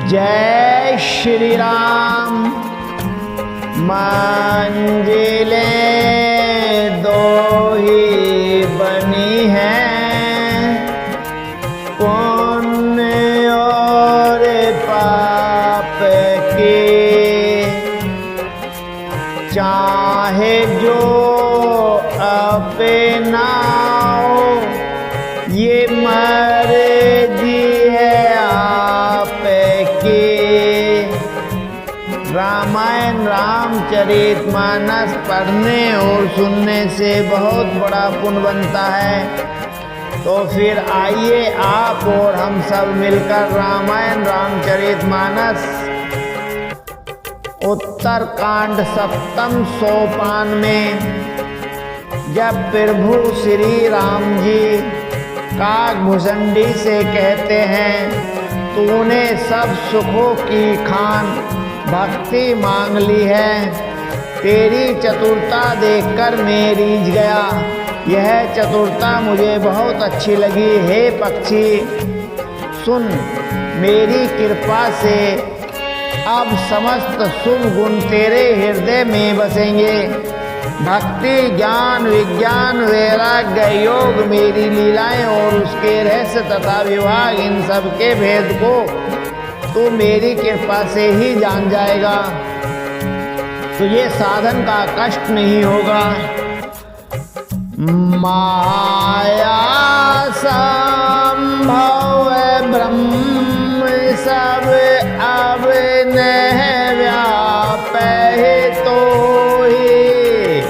जय श्री राम। मंजिलें दो ही बनी हैं, पुण्य और पाप की। चाहे जो अपनाओ, ये मर्जी है आपकी। रामायण रामचरितमानस पढ़ने और सुनने से बहुत बड़ा पुण्य बनता है। तो फिर आइए आप और हम सब मिलकर रामायण रामचरितमानस उत्तरकांड सप्तम सोपान में जब प्रभु श्री राम जी काकभुसंडी से कहते हैं, तूने सब सुखों की खान भक्ति मांग ली है, तेरी चतुरता देखकर मैं रीझ गया। यह चतुरता मुझे बहुत अच्छी लगी। हे पक्षी सुन, मेरी कृपा से अब समस्त शुभ गुण तेरे हृदय में बसेंगे। भक्ति, ज्ञान, विज्ञान, वैराग्य, योग, मेरी लीलाएं और उसके रहस्य तथा विभाग, इन सब के भेद को तू मेरी कृपा से ही जान जाएगा। तो ये साधन का कष्ट नहीं होगा। माया संभव ब्रह्म सब अब न व्यापै तो ही,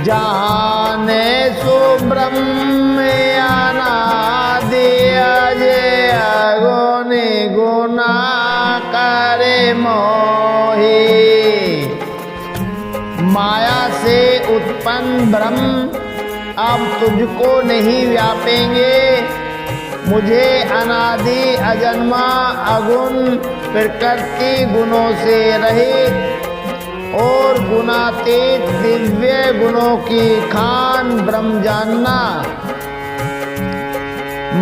जाने सो ब्रह्म अनादि अजय अगुनि गुना करे मोहि। माया से उत्पन्न ब्रह्म अब तुझको नहीं व्यापेंगे। मुझे अनादि अजन्मा अगुण प्रकृति गुणों से रहित और गुणातीत दिव्य गुणों की खान ब्रह्म जानना।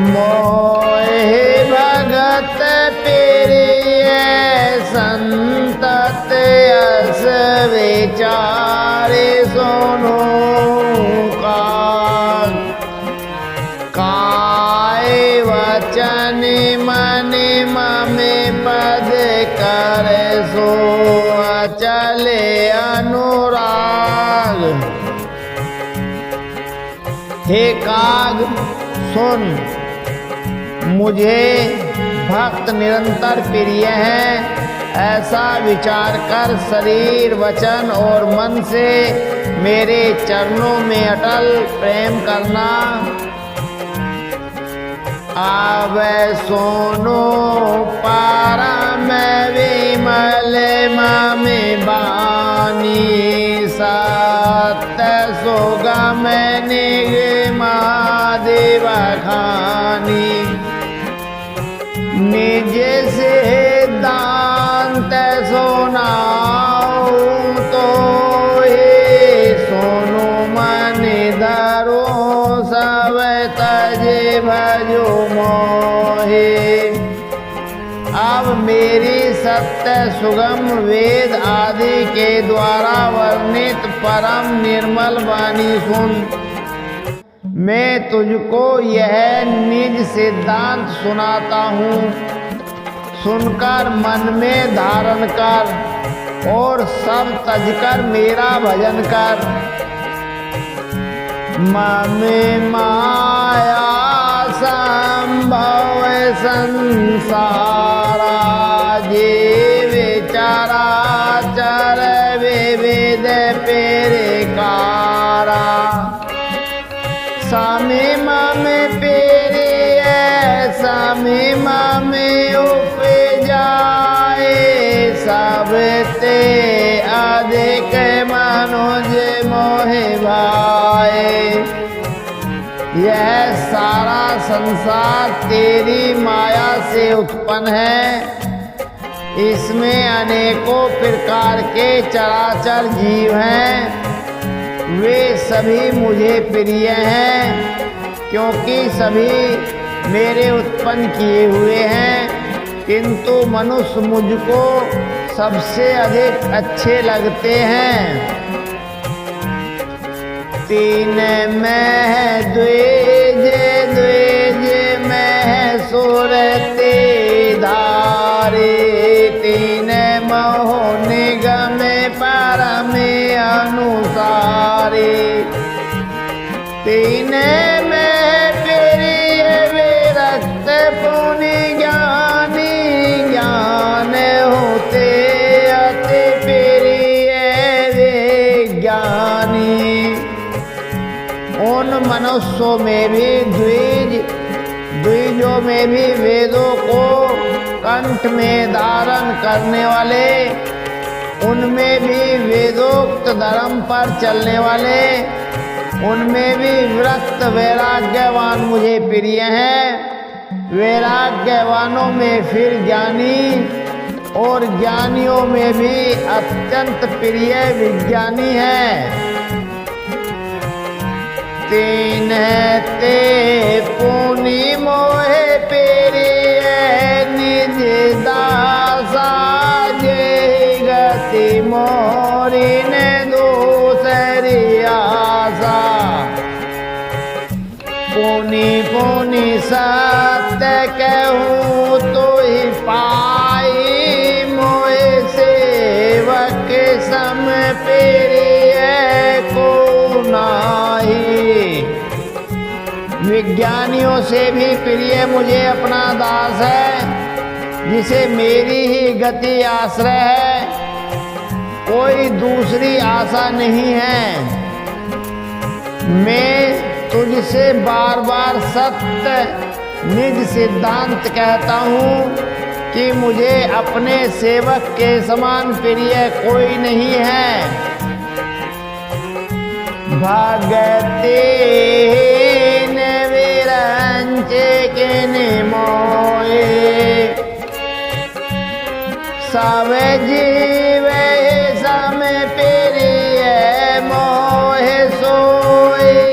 मोहे भगत प्रिय संतत यस विचारे सोनो काय वचन मन ममे पद कर सो चले अनुराग। हे काग सुन, मुझे भक्त निरंतर प्रिय है, ऐसा विचार कर शरीर, वचन और मन से मेरे चरणों में अटल प्रेम करना। आवे सोनो परम विमल ममे बानी, सत्य सुगम निगमा देव खानी। निज सिद्धांत सुनाओ तो ही सोनो मन धरो, सब तजे भजो मोहे। अब मेरी सत्य सुगम वेद आदि के द्वारा वर्णित परम निर्मल वाणी सुन। मैं तुझको यह निज सिद्धांत सुनाता हूँ, सुनकर मन में धारण कर और सब तजकर मेरा भजन कर। ममे माया संभव संसारा, जीव चराचर विविध पेरिकारा। सामे ममे प्रिय सामे ममे उपजाए, सब ते अधिक मनुज मोहे भाए। यह सारा संसार तेरी माया से उत्पन्न है, इसमें अनेकों प्रकार के चराचर जीव हैं। वे सभी मुझे प्रिय हैं, क्योंकि सभी मेरे उत्पन्न किए हुए हैं, किंतु मनुष्य मुझको सबसे अधिक अच्छे लगते हैं। तीन में द्विज द्विज में सुरते धारे, तीन महो निगम परम अनुसारे। तीन में प्रिय विरक्त पुनि ज्ञानी, ज्ञान होते अति प्रिय विज्ञानी। उन मनुष्यों में भी द्विजों में भी वेदों को कंठ में धारण करने वाले, उनमें भी वेदोक्त धर्म पर चलने वाले, उनमें भी विरक्त वैराग्यवान मुझे प्रिय हैं। वैराग्यवानों में फिर ज्ञानी, और ज्ञानियों में भी अत्यंत प्रिय विज्ञानी है। तीन ते पुनि मोहे प्रिय निज दासा, जे गति मोरी ने दूसरी आशा। पुनि पुनि सत्य कहूँ तो ही पाई, मोहे सेवक सम प्रिय को नाही। विज्ञानियों से भी प्रिय मुझे अपना दास है, जिसे मेरी ही गति आश्रय है, कोई दूसरी आशा नहीं है। मैं तुझसे बार बार सत्य निज सिद्धांत कहता हूँ कि मुझे अपने सेवक के समान प्रिय कोई नहीं है। भगते विरंचे के मोए, सब जीव सम प्रिय मोहे सोई।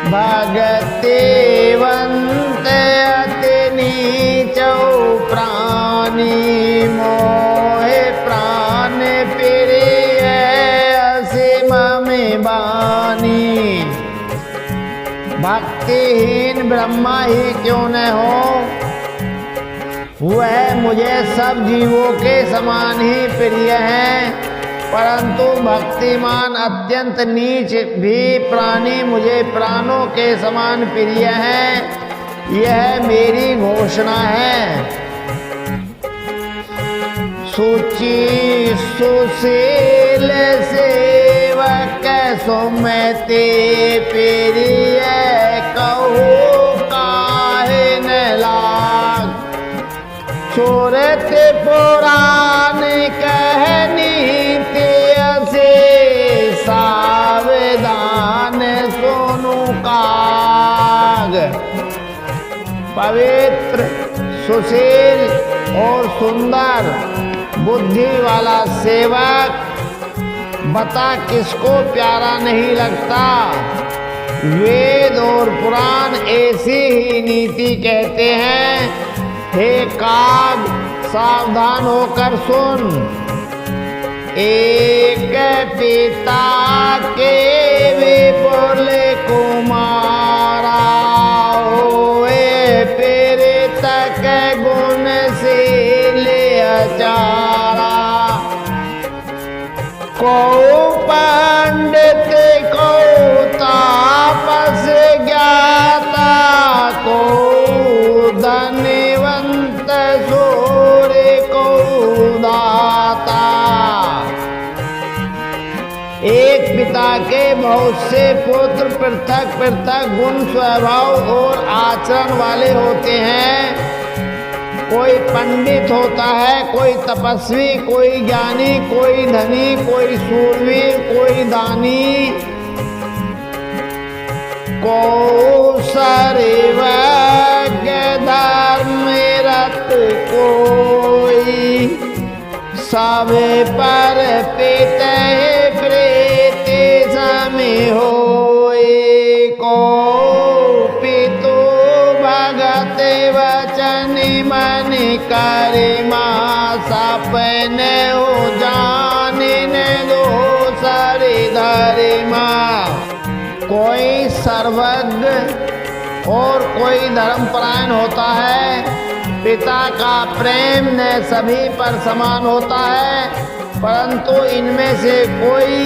भगते वंत अति नीचौ प्राणी, मोहे प्राण प्रिय असीम में बानी। भक्तिहीन ब्रह्मा ही क्यों न हो, वह मुझे सब जीवों के समान ही प्रिय है, परंतु भक्तिमान अत्यंत नीच भी प्राणी मुझे प्राणों के समान प्रिय है। यह मेरी घोषणा है। सुचि सुशील सेवक सुमते प्रिय, कहूँ काहे न लाग। सुरत पुराण कहनी से सावधान सुनु काग। पवित्र सुशील और सुंदर बुद्धि वाला सेवक बता किसको प्यारा नहीं लगता। वेद और पुराण ऐसी ही नीति कहते हैं। हे काग, सावधान होकर सुन। एक पिता के विपुल कुमारा, होए प्रेत गुणशील आचारा। को पंडित को तापस ज्ञाता, को धनवंत सूर्य को दाता। एक पिता के बहुत से पुत्र पृथक पृथक गुण, स्वभाव और आचरण वाले होते हैं। कोई पंडित होता है, कोई तपस्वी, कोई ज्ञानी, कोई धनी, कोई शूरवीर, कोई दानी। को सर्वज्ञ धर्म रत कोई, सब पर पिते प्रेत सम होए। को पितु बाते वचन मन करिमा सपने हो जाने दो सारी धरिमा। कोई सर्वज्ञ और कोई धर्मपरायण होता है। पिता का प्रेम न सभी पर समान होता है, परंतु इनमें से कोई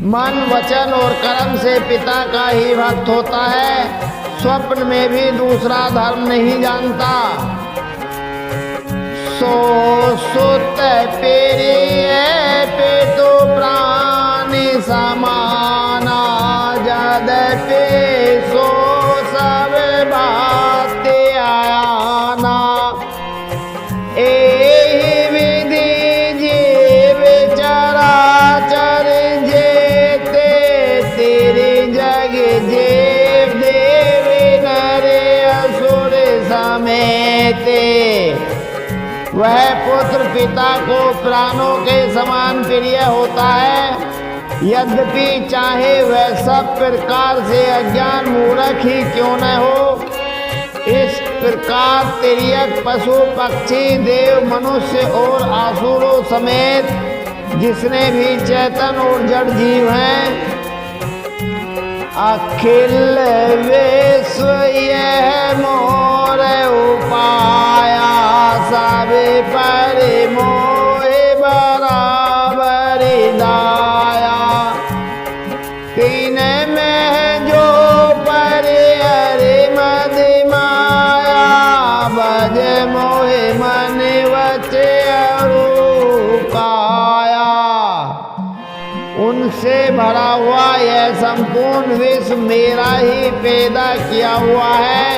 मन वचन और कर्म से पिता का ही भक्त होता है। स्वप्न में भी दूसरा धर्म नहीं जानता। सो सुत प्रिय पेटो प्राणी समाना जदपि सो सब बात आयाना। एहि विधि जीव चराचर जेते तेरे जग जीव देव नर असुर समेते। वह पुत्र पिता को प्राणों के समान प्रिय होता है, यद्यपि चाहे वह सब प्रकार से अज्ञान मूर्ख ही क्यों न हो। इस प्रकार तिर्यक पशु पक्षी देव मनुष्य और आसुरों समेत जिसने भी चेतन और जड़ जीव हैं, अखिल विश्व यह मोर उपाया सब पर मोह बराबर दाया। तीन में जो पर हरे मद माया बज मोह मन वचे काया। उनसे भरा हुआ यह संपूर्ण विश्व मेरा ही पैदा किया हुआ है,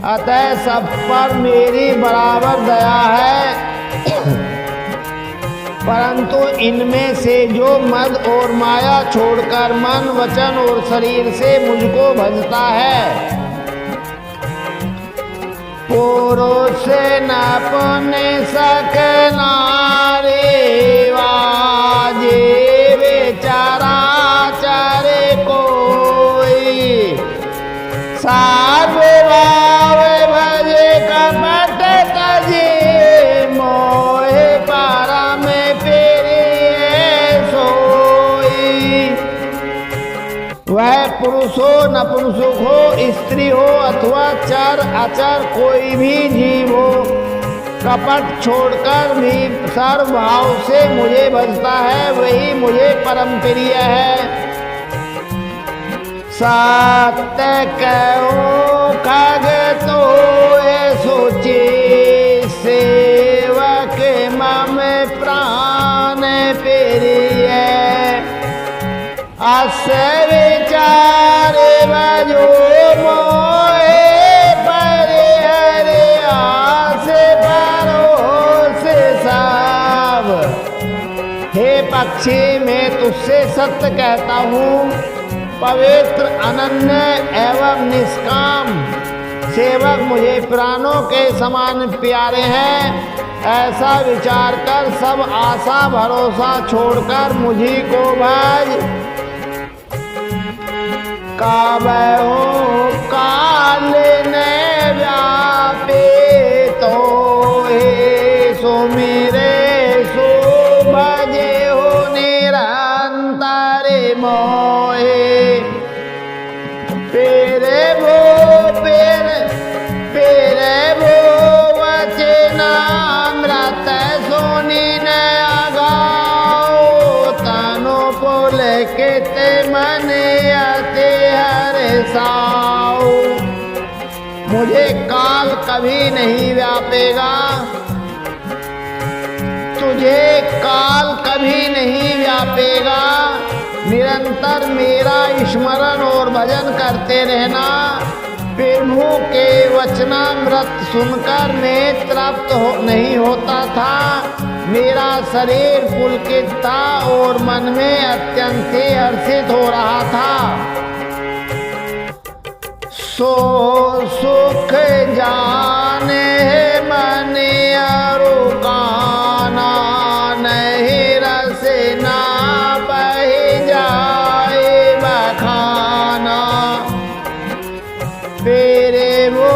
अतः सब पर मेरी बराबर दया है। परंतु इनमें से जो मद और माया छोड़कर मन वचन और शरीर से मुझको भजता है, पुरुष न पुण्य सकना रे वाजे चराचर कोई। सार्व भाव भजे कपट तजे मोह परम प्रिय सोई। वह पुरुष हो नपुंसक हो स्त्री हो अथवा चर अचर कोई भी जीव हो, कपट छोड़कर भी सर्व भाव से मुझे भजता है, वही मुझे परम प्रिय है। सत्य कहो खग तो सोचे सेवक मम प्राण प्रिय। अस विचार बजो मोहे परिहर आस परोस सब। हे पक्षी मैं तुझसे सत्य कहता हूँ, पवित्र अनन्य एवं निष्काम सेवक मुझे प्राणों के समान प्यारे हैं। ऐसा विचार कर सब आशा भरोसा छोड़कर मुझी को भज। काबहो काल ने व्यापे तो हे सो मेरे सो भजे हो निरंतर मोहे। पेरे वो वचनामृत सोनी न आगाओ। तनो पुल कित मन अति हर्षाओ। मुझे काल कभी नहीं व्यापेगा, तुझे काल कभी नहीं व्यापेगा। निरंतर मेरा स्मरण और भजन करते रहना। प्रभु के वचनामृत सुनकर मैं तृप्त नहीं होता था। मेरा शरीर पुलकित था और मन में अत्यंत ही हर्षित हो रहा था। सो सुख जाने मन अरुकाना नहीं रसना बही जाए बखाना। तेरे वो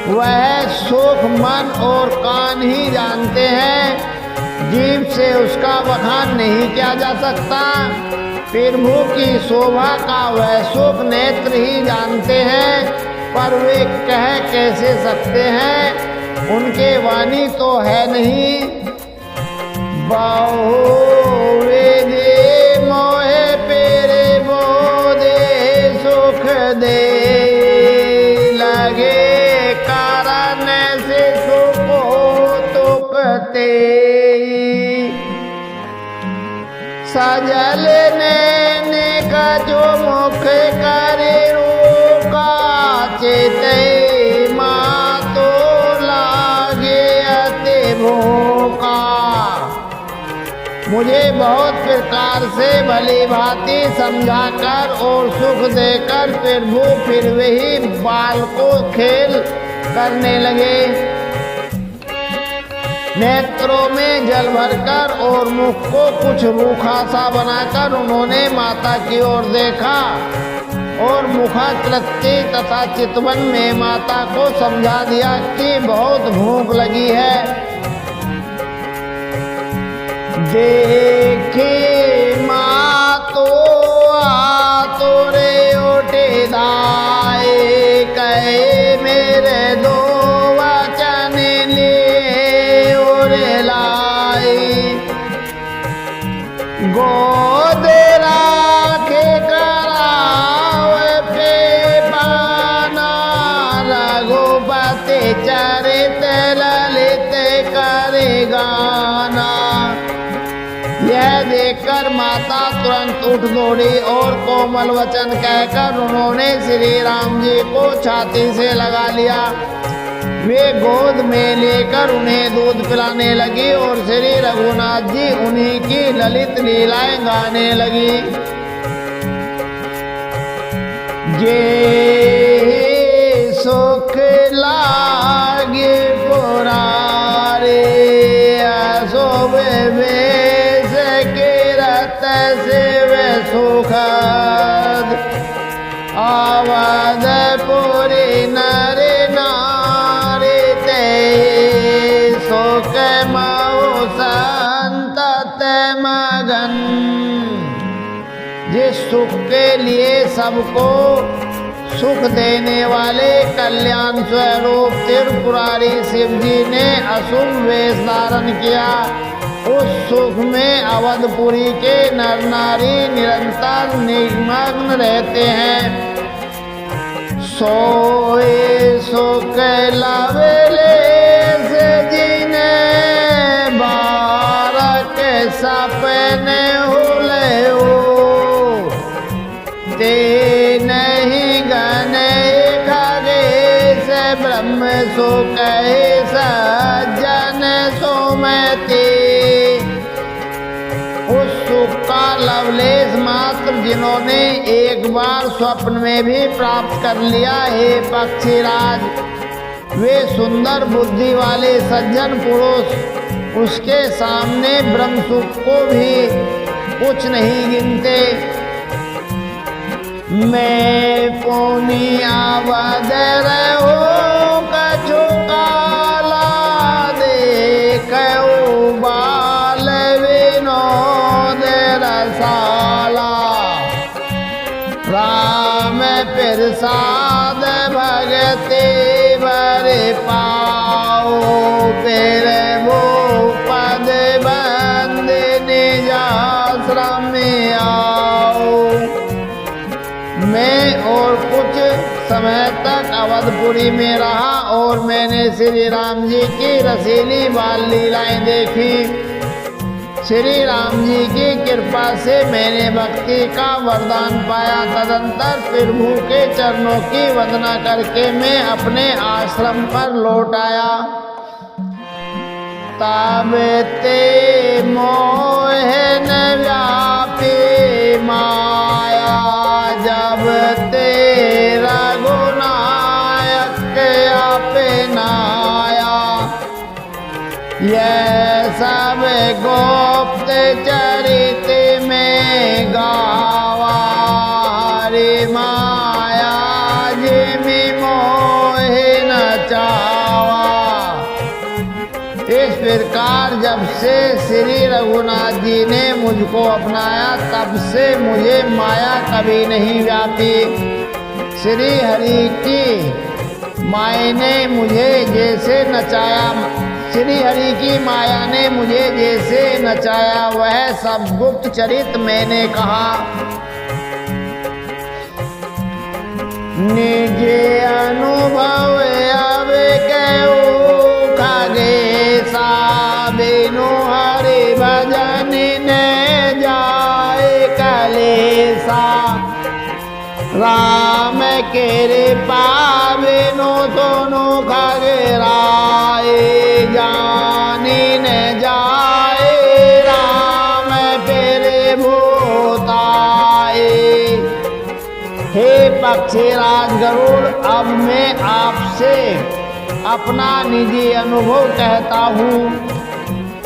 वह सुख मन और कान ही जानते हैं, जीभ से उसका बखान नहीं किया जा सकता। प्रभु की शोभा का वह सुख नेत्र ही जानते हैं, पर वे कह कैसे सकते हैं, उनके वाणी तो है नहीं। बहु विधि मोहे पेरे बोधे सुख दे लगे, कारण से सुख तुकते सजल ने का जो मुख करे रोका, चेते माँ तो लागे अति भूखा। मुझे बहुत प्रकार से भली भांति समझाकर और सुख देकर प्रभु फिर वही बाल को खेल करने लगे। नेत्रों में जल भरकर और मुख को कुछ रूखा सा बनाकर उन्होंने माता की ओर देखा और मुखाकृति तथा चितवन में माता को समझा दिया कि बहुत भूख लगी है। देखे माँ तो तोरे ओटे दाए, कहे मेरे दो वचन ले और लाई। गोद राखे करावे पे पाना, रघुपति चरित ललित करे गाना। यह देखकर माता तुरंत उठ दौड़ी और कोमल वचन कहकर उन्होंने श्री राम जी को छाती से लगा लिया। वे गोद में लेकर उन्हें दूध पिलाने लगी और श्री रघुनाथ जी उन्हीं की ललित लीलाएं गाने लगी। ये सुख लागे पुरारे, अशोभ वेश किरत से वे सुखद, अवधपुरी नर नारी ते सुख मऊ संतत मगन। जिस सुख के लिए सबको सुख देने वाले कल्याण स्वरूप त्रिपुरारी शिव जी ने अशुभ वेश धारण किया, उस सुख में अवधपुरी के नर नारी निरंतर निमग्न रहते हैं। सोए सुख लवले से जिने बारक सपने हुले हो, ते नहीं गने खगे से ब्रह्म सो कहे सज्जन सोमती। उस सुख का लवलेश मात्र जिन्होंने एक बार स्वप्न में भी प्राप्त कर लिया, हे पक्षीराज, वे सुंदर बुद्धि वाले सज्जन पुरुष उसके सामने ब्रह्म सुख को भी कुछ नहीं गिनते। मैं पुनि आवद रहो कछु काला, देखो बाल विनोद रसाला। राम प्रसाद भगति बर पाओ, फिर वो पद बंद निजाश्रम आओ। मैं और कुछ समय तक अवधपुरी में रहा और मैंने श्री राम जी की रसीली बाल लीलाएं देखी। श्री राम जी की कृपा से मैंने भक्ति का वरदान पाया। तदंतर प्रभु के चरणों की वंदना करके मैं अपने आश्रम पर लौट आया। तब ते मोहन व्यापी माया, जब तेरा गुनायक अपनाया। यह सब गुप्त चरित में गावा, रे माया जिमि मोह न चा। इस प्रकार जब से श्री रघुनाथ जी ने मुझको अपनाया तब से मुझे माया कभी नहीं व्यापी। श्री हरि की माया ने मुझे जैसे नचाया, श्री हरि की माया ने मुझे जैसे नचाया वह सब गुप्त चरित मैंने कहा। निजे अनुभव अब कहूं खगेसा, बिनु हरि भजन ने जाए कलेसा। राम कृपा बिनु सोनु खगराए, जानी न जाए राम फिर भूताए। हे पक्षीराज गरुड़, अब मैं आपसे अपना निजी अनुभव कहता हूँ।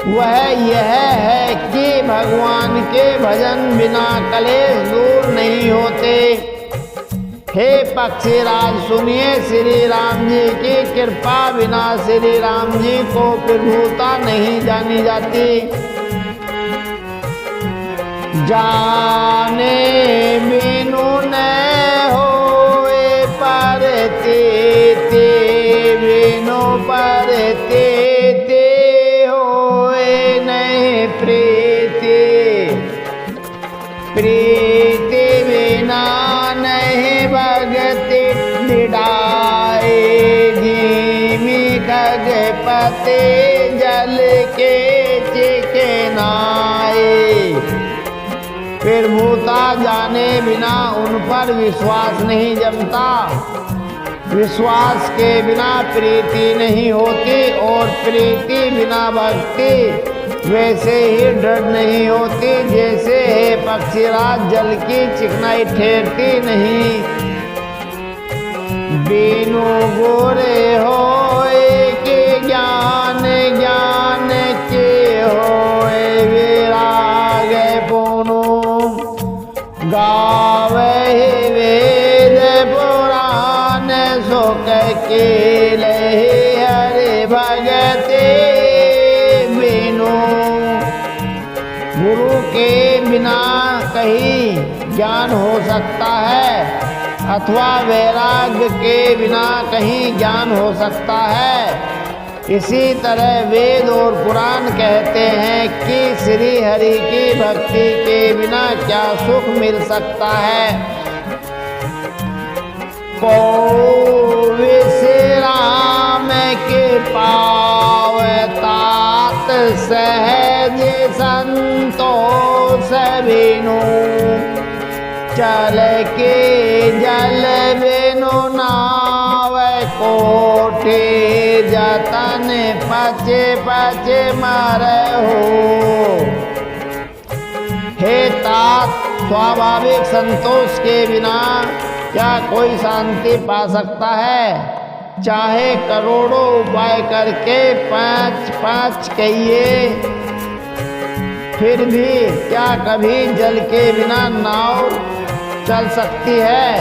वह यह है कि भगवान के भजन बिना कलेश दूर नहीं होते। हे पक्षीराज सुनिए, श्री राम जी की कृपा बिना श्री राम जी को प्रभुता नहीं जानी जाती। जाने बिनु न होए परते, बिनु परते होए नहीं प्रीति। प्रीति बिना नहीं भगति निडाए, धीमी खगपते जल के चिकनाए। फिर भूता जाने बिना उन पर विश्वास नहीं जमता। विश्वास के बिना प्रीति नहीं होती और प्रीति बिना भक्ति वैसे ही दृढ़ नहीं होती जैसे है पक्षीराज जल की चिकनाई ठहरती नहीं। बिनु गोरे होए के ज्ञान, ज्ञान के होए विराग पुनु। गावे वेद पुराण सुख के लहे हरि भगते बिनु। गुरु के बिना कहीं ज्ञान हो सकता है अथवा वैराग्य के बिना कहीं ज्ञान हो सकता है। इसी तरह वेद और पुराण कहते हैं कि श्री हरि की भक्ति के बिना क्या सुख मिल सकता है। को विश्राम के पावतात सहज संतोष बिनु। चल के जल बिनु नाव कोठे, जतन पचे पचे मरहु। हे तात, स्वाभाविक संतोष के बिना क्या कोई शांति पा सकता है। चाहे करोड़ों उपाय करके पांच पांच कहिए, फिर भी क्या कभी जल के बिना नाव चल सकती है।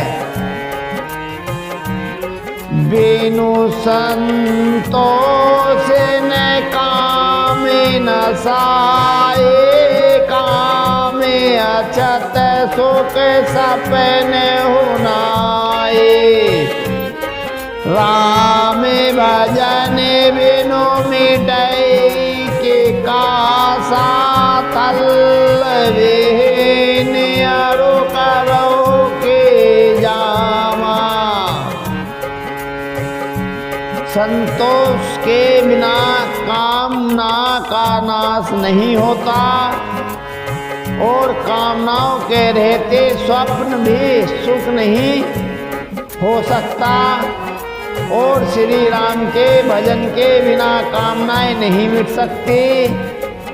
बिनु संतोष न काम न साए, काम अछत सुख सपने हुनाए। राम भजन बिनु मिटई के कासा, तल विहीन अरु करो के जामा। संतोष के बिना कामना का नाश नहीं होता और कामनाओं के रहते स्वप्न भी सुख नहीं हो सकता। और श्री राम के भजन के बिना कामनाएं नहीं मिट सकती।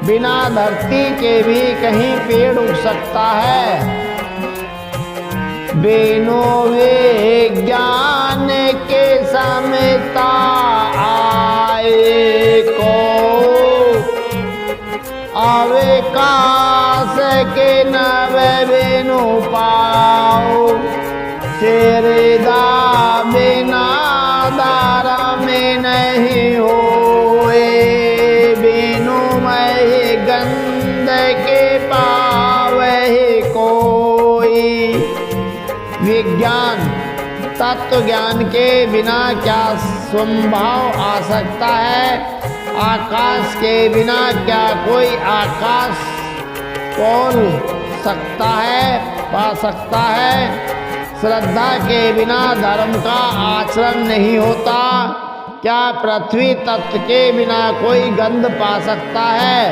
बिना धरती के भी कहीं पेड़ उग सकता है। बिनु विज्ञान के समता आए को, अविकास के नव बिनु पाओ। सिरदा बिना दारा में नहीं होए, तत्व ज्ञान के बिना क्या संभव आ सकता है? आकाश के बिना क्या कोई आकाश खोल सकता है, पा सकता है? श्रद्धा के बिना धर्म का आचरण नहीं होता। क्या पृथ्वी तत्व के बिना कोई गंध पा सकता है?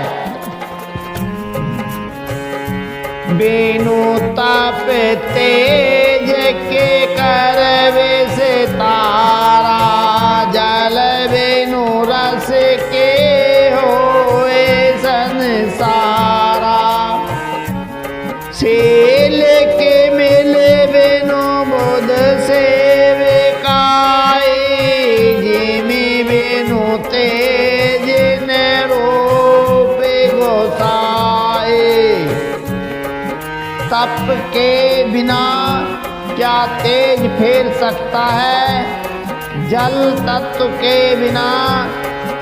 बिनु तप तेज के करवे से तारा, जल बिनु रस के होए संसारा। शील के मिले बिनु बुध सेविकाई, जिमि बिनु तेज न रूप गोसाई। तप के बिना क्या तेज फेर सकता है? जल तत्व के बिना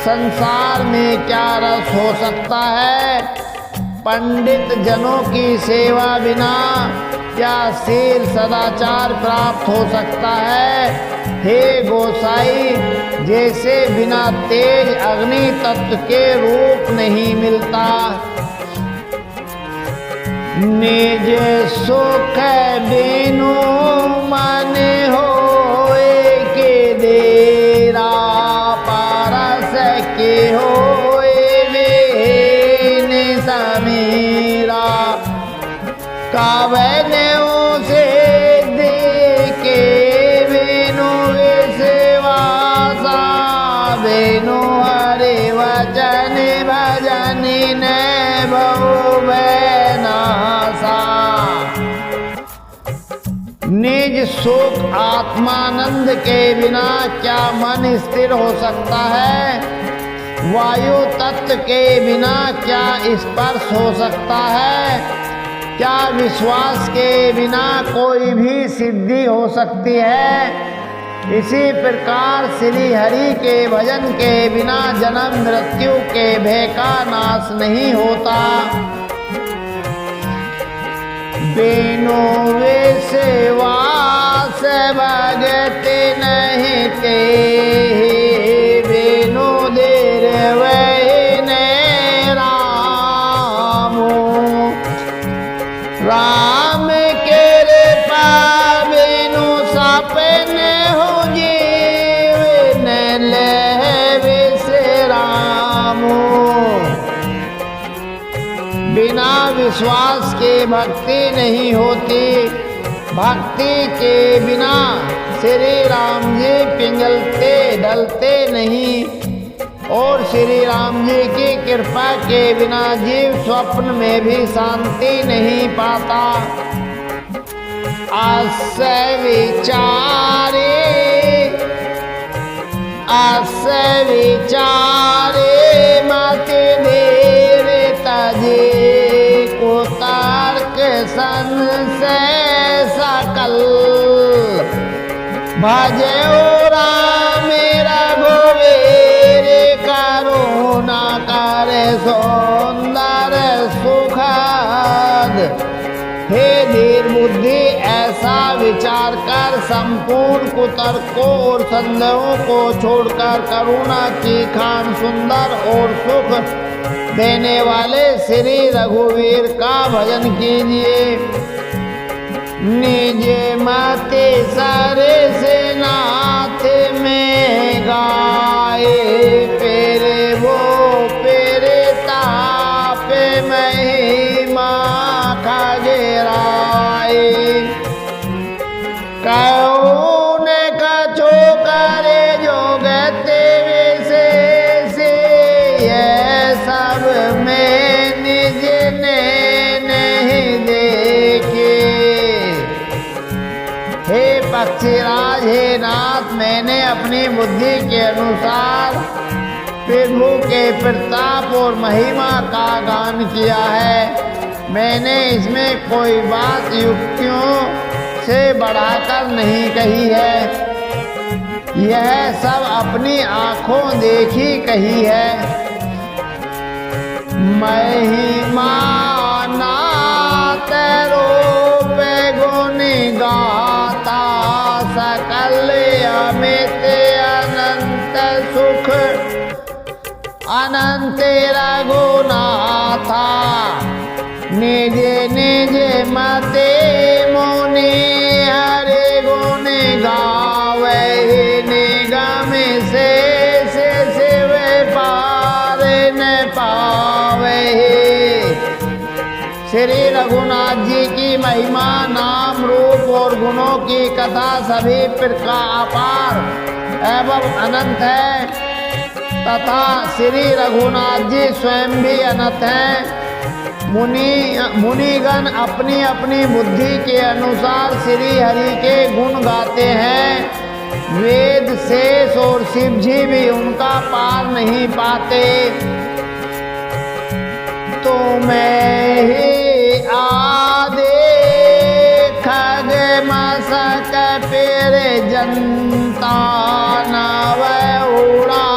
संसार में क्या रस हो सकता है? पंडित जनों की सेवा बिना क्या शील सदाचार प्राप्त हो सकता है? हे गोसाई, जैसे बिना तेज अग्नि तत्व के रूप नहीं मिलता। निज सुख बिनु मन होए के डेरा, पारस के होए बेन समीरा। कावनों से देखे बिनु विश्वासा, बिनु हरि वचन भजन न बहु नासा। निज सुख आत्मानंद के बिना क्या मन स्थिर हो सकता है? वायु तत्व के बिना क्या स्पर्श हो सकता है? क्या विश्वास के बिना कोई भी सिद्धि हो सकती है? इसी प्रकार श्री हरि के भजन के बिना जन्म मृत्यु के भय का नाश नहीं होता। बिनु विश्वास भगत नहीं ते, बिनु देर वही रामो। राम के कृपा बिनु सपन हो जीवन ले विश्रामो। बिना विश्वास के भक्ति नहीं होती। भक्ति के बिना श्री राम जी पिघलते ढलते नहीं, और श्री राम जी की कृपा के बिना जीव स्वप्न में भी शांति नहीं पाता। अस विचारे मत देर तजे, को तर्क संशय सकल। भजो राम रघुवीर, करुणा कर सुंदर सुखद। हे धीर बुद्धि, ऐसा विचार कर संपूर्ण कुतर्कों और संदेहों को छोड़कर करुणा की खान सुंदर और सुख देने वाले श्री रघुवीर का भजन कीजिए। निज मति सर से नाथ में गाए, पेरे वो पेरे ताप महिमा खगराए। कौन कछो करे जोगते विशेष, यह सब में निज ने नहीं देखे। हे पक्षीराज, हे नाथ, मैंने अपनी बुद्धि के अनुसार प्रभु के प्रताप और महिमा का गान किया है। मैंने इसमें कोई बात युक्तियों से बढ़ाकर नहीं कही है, यह सब अपनी आंखों देखी कही है। महिमा नाथ रूप गुण गाता, सकल सुख अनंत रघुनाथा निज निज मते मुनि हरे गुण गावे निगम से शिव पार न पावे। श्री रघुनाथ जी की महिमा नाम रूप और गुणों की कथा सभी प्रकार अपार एवं अनंत है तथा श्री रघुनाथ जी स्वयं भी अनंत हैं। मुनिगण अपनी अपनी बुद्धि के अनुसार श्री हरि के गुण गाते हैं। वेद शेष और शिव जी भी उनका पार नहीं पाते। तो मैं ही आदे खग मसक पेर जनता नव उड़ा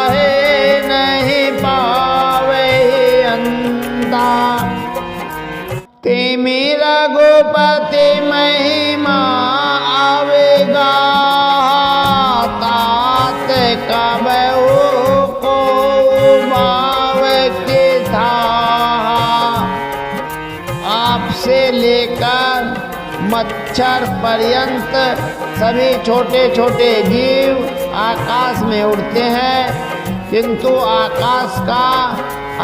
है नहीं पावे अंता। ते मेरा गोपति महिमा आवेगा तात कब को भाव के था। आपसे लेकर मच्छर पर्यंत सभी छोटे छोटे जीव आकाश में उड़ते हैं किंतु आकाश का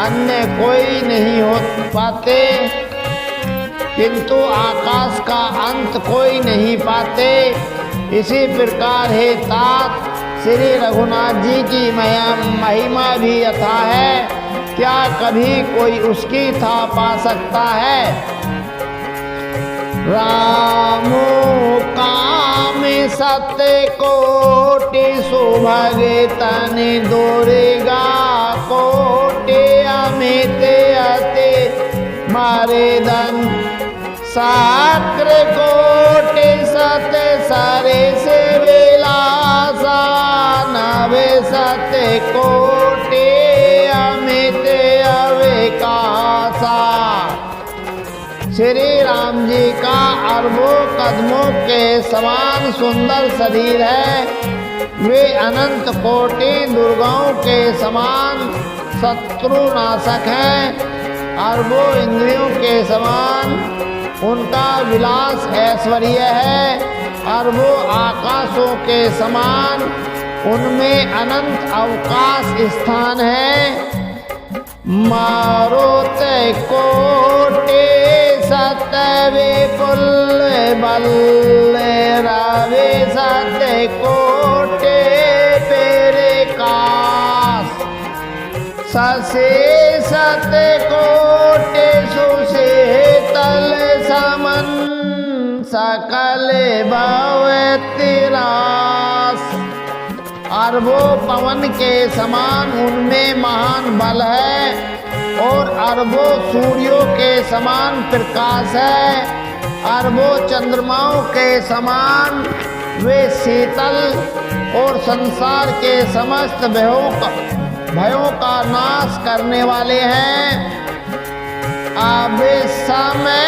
अन्य कोई नहीं हो पाते किंतु आकाश का अंत कोई नहीं पाते। इसी प्रकार है तात श्री रघुनाथ जी की महिमा भी अथाह है। क्या कभी कोई उसकी था पा सकता है। रामो काम सत्य कोटि सुभग तन दोरेगा कोटि अमित अति मारे धन साक्र कोटि सत्य सरे से विलासा नवे सत्य कोटि अमित अविकासा। श्री राम जी का अरबों कदमों के समान सुंदर शरीर है। वे अनंत कोटि दुर्गाओं के समान शत्रुनाशक हैं। अरबों इंद्रियों के समान उनका विलास ऐश्वर्य है। अरबों आकाशों के समान उनमें अनंत अवकाश स्थान है। मारुत कोटि सतवे पुल बल रवि सत्य कोटि पेरे कास ससे सत्य कोटि सुशीतल समन सकल भवतिरास। अरबों पवन के समान उनमें महान बल है और अरबों सूर्यों के समान प्रकाश है। अरबों चंद्रमाओं के समान वे शीतल और संसार के समस्त भयों का नाश करने वाले हैं। अब समय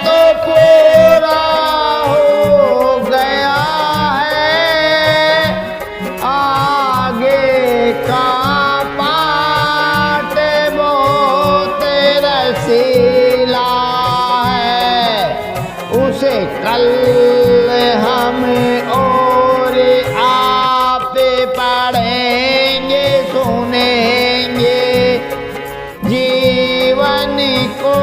तो पूरा हो गया है आगे का पाठ बहुत रसीला है। उसे कल हम और आप पढ़ेंगे सुनेंगे जीवन को